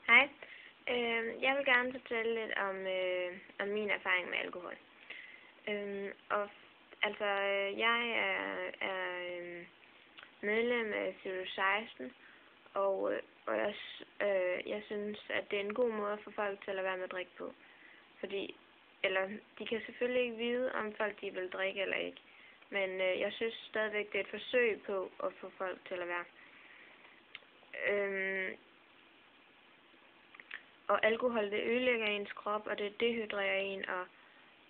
Hej. Jeg vil gerne fortælle lidt om min erfaring med alkohol. Jeg er medlem af Zero 16, og jeg synes, at det er en god måde at få folk til at lade være med at drikke på. De kan selvfølgelig ikke vide, om folk de vil drikke eller ikke, men jeg synes stadigvæk, det er et forsøg på at få folk til at lade være. Og alkohol, det ødelægger ens krop, og det dehydrerer en og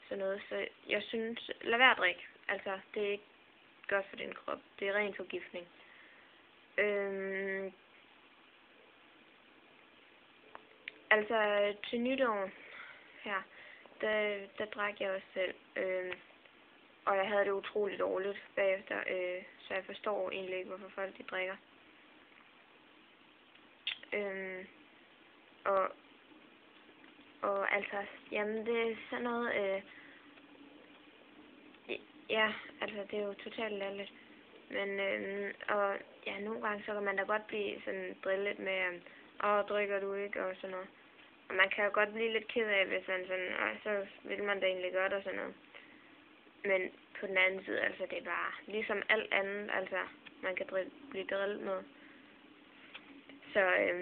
sådan noget. Så jeg synes, lad være at drikke. Altså, det er ikke godt for din krop. Det er ren forgiftning. Til nytår her, der drak jeg også selv. Og jeg havde det utroligt dårligt bagefter, så jeg forstår egentlig ikke, hvorfor folk de drikker. Jamen det er sådan noget, det er jo totalt latterligt. Men, nogle gange så kan man da godt blive sådan drillet med, drikker du ikke, og sådan noget. Og man kan jo godt blive lidt ked af, hvis man sådan, så vil man da egentlig godt, og sådan noget. Men på den anden side, det er bare ligesom alt andet, man kan blive drillet med. Så,